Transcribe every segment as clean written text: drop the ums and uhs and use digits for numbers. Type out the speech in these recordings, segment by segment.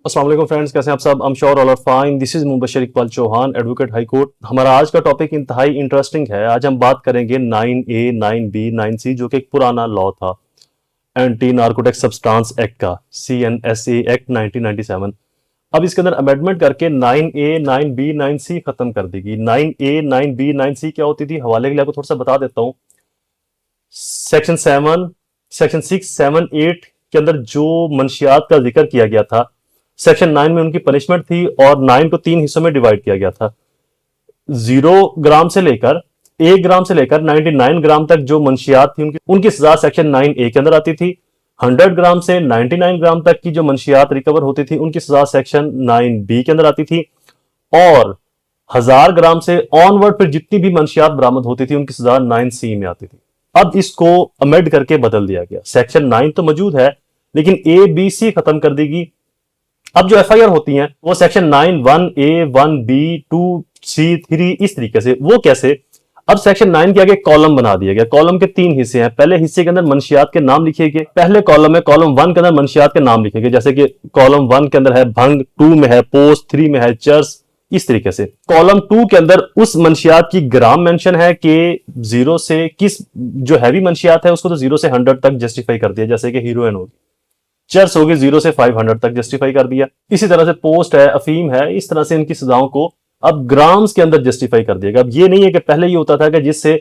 अस्सलाम वालेकुम फ्रेंड्स, कैसे हैं आप सब? I am sure all are fine. This is Mubashir Iqbal Chauhan, advocate high court. हमारा आज का टॉपिक इंतहाई इंटरेस्टिंग है। आज हम बात करेंगे 9A, 9B, 9C, जो कि एक पुराना लॉ था, एंटी नार्कोटिक सब्सटेंस एक्ट का, CNSA एक्ट 1997। अब इसके अंदर अमेंडमेंट करके 9A, 9B, 9C खत्म कर देगी। 9A, 9B, 9C क्या होती थी? हवाले के लिए आपको थोड़ा सा बता देता हूँ। सेक्शन 6, 7, 8 के अंदर जो मंशियात का जिक्र किया गया था, सेक्शन 9 में उनकी पनिशमेंट थी और 9 को 3 हिस्सों में डिवाइड किया गया था। 0 ग्राम से लेकर 1 ग्राम से लेकर 99 ग्राम तक जो मंशियात थी उनकी सजा सेक्शन 9A के अंदर आती थी। 100 ग्राम से 99 ग्राम तक की जो मंशियात रिकवर होती थी उनकी सजा सेक्शन 9B के अंदर आती थी। और 1000 ग्राम से ऑनवर्ड फिर जितनी भी मंशियात बरामद होती थी उनकी सजा 9C में आती थी। अब इसको अमेंड करके बदल दिया गया। सेक्शन 9 तो मौजूद है लेकिन ABC खत्म कर देगी। अब जो FIR होती हैं वो सेक्शन 9, 1A, 1B, 2C, 3 इस तरीके से। वो कैसे? अब सेक्शन 9 के आगे कॉलम बना दिया गया। कॉलम के 3 हिस्से हैं। पहले हिस्से के अंदर मंशियात के नाम लिखे गए। पहले कॉलम में, कॉलम 1 के अंदर मंशियात के नाम लिखे गए, जैसे कि कॉलम 1 के अंदर है भंग, 2 में है पोस्ट, 3 में है चर्स, इस तरीके से। कॉलम 2 के अंदर उस मंशियात की ग्राम मेंशन है कि 0 से किस जो हैवी मंशियात है उसको तो 0 से 100 तक जस्टिफाई कर दिया, जैसे कि हीरोइन होगी। चर्स होगी 0 से 500 तक जस्टिफाई कर दिया। इसी तरह से पोस्ट है, अफीम है, इस तरह से इनकी सजाओं को अब ग्राम्स के अंदर जस्टिफाई कर दिया। अब ये नहीं है कि पहले ये होता था कि जिससे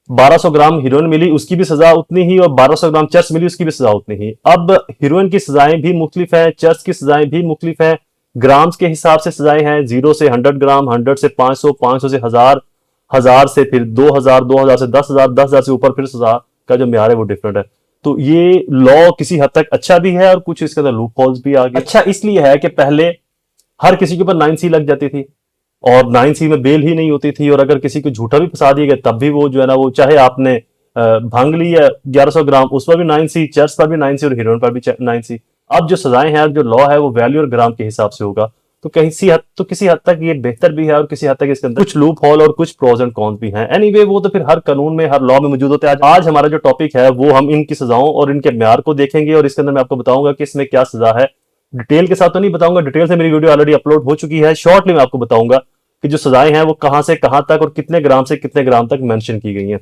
1200 ग्राम हीरोइन मिली उसकी भी सजा उतनी ही और 1200 ग्राम चर्स मिली उसकी भी सजा उतनी ही। अब हीरोइन की सजाएं भी मुख्तलिफ है, चर्स की सजाएं भी मुख्तलिफ है, ग्राम्स के हिसाब से सजाएं हैं। 0 से 100 ग्राम, 100 से 500, 500 से 1000, 1000 से फिर 2000, 2000 से 10,000, 10,000 से ऊपर फिर सजा का जो म्यार है वो डिफरेंट है। तो ये लॉ किसी हद तक अच्छा भी है और कुछ इसके अंदर लूप होल्स भी आ गए। अच्छा इसलिए है कि पहले हर किसी के ऊपर 9C लग जाती थी और 9C में बेल ही नहीं होती थी, और अगर किसी को झूठा भी फंसा दिया गया तब भी वो जो है ना, वो चाहे आपने भांग ली है 1100 ग्राम उस पर भी 9C, चर्च पर भी 9C और हीरोइन पर भी 9C। अब जो सजाएं हैं, जो लॉ है वो वैल्यू और ग्राम के हिसाब से होगा। तो किसी हद तक ये बेहतर भी है और किसी हद तक इसके अंदर कुछ लूप होल और कुछ प्रोज एंड कॉन्स भी हैं। एनीवे वो तो फिर हर कानून में, हर लॉ में मौजूद होते हैं। आज हमारा जो टॉपिक है वो हम इनकी सजाओं और इनके म्यार को देखेंगे और इसके अंदर मैं आपको बताऊंगा कि इसमें क्या सजा है। डिटेल के साथ तो नहीं बताऊंगा, डिटेल से मेरी वीडियो ऑलरेडी अपलोड हो चुकी है। शॉर्टली मैं आपको बताऊंगा कि जो सजाएं हैं वो कहां से कहां तक और कितने ग्राम से कितने ग्राम तक मेंशन की गई हैं।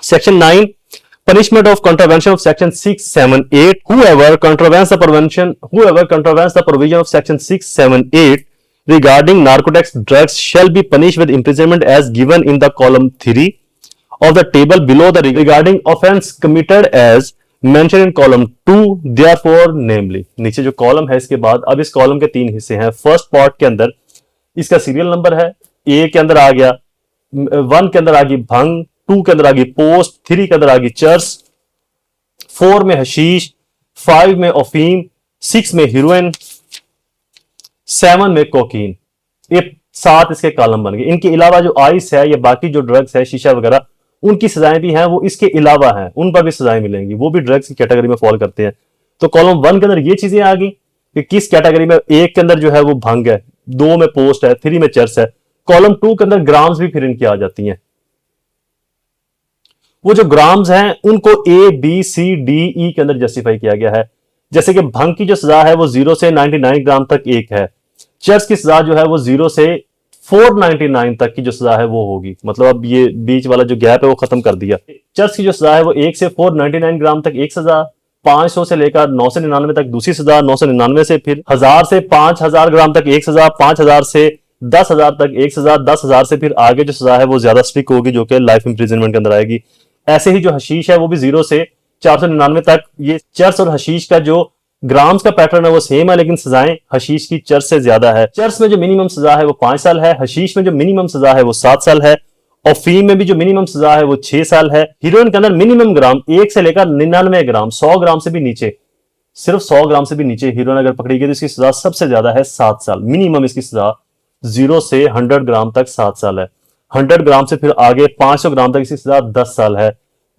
Section 9, punishment of contravention of section 6, 7, 8. Whoever contravenes the provision of section 6, 7, 8 regarding narcotics drugs shall be punished with imprisonment as given in the column 3 of the table below the regarding offense committed as mentioned in column 2, therefore namely। नीचे जो column है इसके बाद, अब इस column के 3 हिस्से हैं। फर्स्ट पार्ट के अंदर इसका सीरियल नंबर है। ए के अंदर आ गया, 1 के अंदर आ गई भंग, 2 के अंदर आ गई पोस्ट, 3 के अंदर आ गई चर्च, 4 में हशीश, 5 में अफीम, 6 में हीरोइन, 7 में कोकीन। ये 7 इसके कॉलम बन गए। इनके अलावा जो आइस है या बाकी जो ड्रग्स है, शीशा वगैरह, उनकी सजाएं भी हैं, वो इसके अलावा हैं, उन पर भी सजाएं मिलेंगी, वो भी ड्रग्स की कैटेगरी में फॉल करते हैं। तो कॉलम 1 के अंदर ये चीजें आ गई कि किस कैटेगरी में। 1 के अंदर जो है वो भंग है, 2 में पोस्ट है, 3 में चर्च है। कॉलम 2 के अंदर ग्राम्स भी फिर इनकी आ जाती हैं। वो जो ग्राम्स हैं उनको ABCDE के अंदर जस्टिफाई किया गया है। जैसे कि भंग की जो सजा है वो 0 से 99 ग्राम तक एक है। चर्च की सजा जो है वो 0 से 499 तक की जो सजा है वो होगी। मतलब अब ये बीच वाला जो गैप है वो खत्म कर दिया। चर्च की जो सजा है वो 1 से 499 ग्राम तक एक सजा, 500 से लेकर 999 तक दूसरी सजा, 999 से फिर 1000 से 5000 ग्राम तक एक सजा, 5000 से 10,000 तक एक सजा, 10,000 से फिर आगे जो सजा है वो ज्यादा स्ट्रिक्ट होगी, जो कि लाइफ इंप्रिजनमेंट के अंदर आएगी। ऐसे ही जो हशीश है वो भी 0 से 499 तक। ये चर्च और हशीश का जो ग्राम्स का पैटर्न है वो सेम है, लेकिन सजाएं हशीश की चर्च से ज्यादा है। चर्च में जो मिनिमम सजा है वो 5 साल है, हशीश में जो मिनिमम सजा है वो 7 साल है, और फीम में भी जो मिनिमम सजा है वो 6 साल है। हीरोइन के अंदर मिनिमम ग्राम 1 से लेकर 99 ग्राम, 100 ग्राम से भी नीचे, सिर्फ 100 ग्राम से भी नीचे हीरोइन अगर पकड़ी गई तो इसकी सजा सबसे ज्यादा है 7 साल। मिनिमम इसकी सजा 0 से 100 ग्राम तक 7 साल है। 100 ग्राम से फिर आगे 500 ग्राम तक इसकी सजा 10 साल है।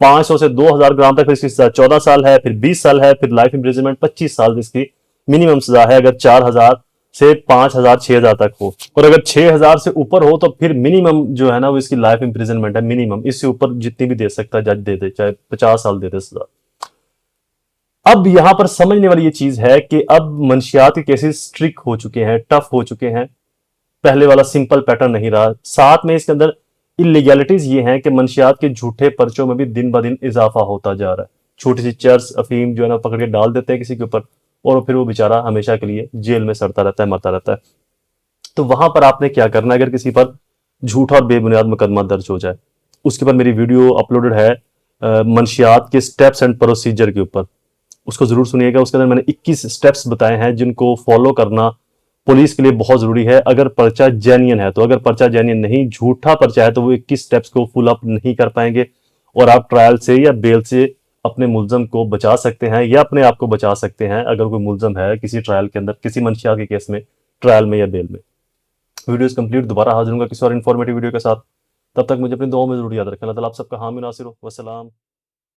500 से 2000 ग्राम तक इसकी सजा 14 साल है, फिर 20 साल है, फिर लाइफ इंप्रिजनमेंट 25 साल इसकी मिनिमम सजा है अगर 4000 से 5000, 6000 तक हो। और अगर 6000 से ऊपर हो तो फिर मिनिमम जो है ना वो इसकी लाइफ इंप्रिजनमेंट है। मिनिमम इससे ऊपर जितनी भी दे सकता है जज दे दे, चाहे 50 साल दे दे सजा। अब यहां पर समझने वाली ये चीज है कि अब मंशियात के केसेस स्ट्रिक्ट हो चुके हैं, टफ हो चुके हैं, पहले वाला सिंपल पैटर्न नहीं रहा। साथ में इसके अंदर इलीगैलिटीज ये हैं कि मंशियात के झूठे पर्चों में भी दिन ब दिन इजाफा होता जा रहा है। छोटी सी चर्स अफीम जो है ना पकड़ के डाल देते हैं किसी के ऊपर, और फिर वो बेचारा हमेशा के लिए जेल में सड़ता रहता है, मरता रहता है। तो वहां पर आपने क्या करना है, अगर किसी पर झूठा और बेबुनियाद मुकदमा दर्ज हो जाए, उसके ऊपर मेरी वीडियो अपलोडेड है मंशियात के स्टेप्स एंड प्रोसीजर के ऊपर, उसको जरूर सुनिएगा। उसके अंदर मैंने 21 स्टेप्स बताए हैं जिनको फॉलो करना पुलिस के लिए बहुत जरूरी है अगर पर्चा जेन्युइन है। तो अगर पर्चा जेन्युइन नहीं, झूठा पर्चा है, तो वो 21 स्टेप्स को फुल अप नहीं कर पाएंगे और आप ट्रायल से या बेल से अपने मुलजम को बचा सकते हैं या अपने आप को बचा सकते हैं अगर कोई मुलजम है किसी ट्रायल के अंदर, किसी मंशियात के केस में, ट्रायल में या बेल में। वीडियो इज कंप्लीट, दोबारा हाजिर होगा किसी और इन्फॉर्मेटिव वीडियो के साथ। तब तक मुझे अपनी दुआओं में जरूर याद रखें। अल्लाह ताला आप सबका हामी नासिर हो। वस्सलाम।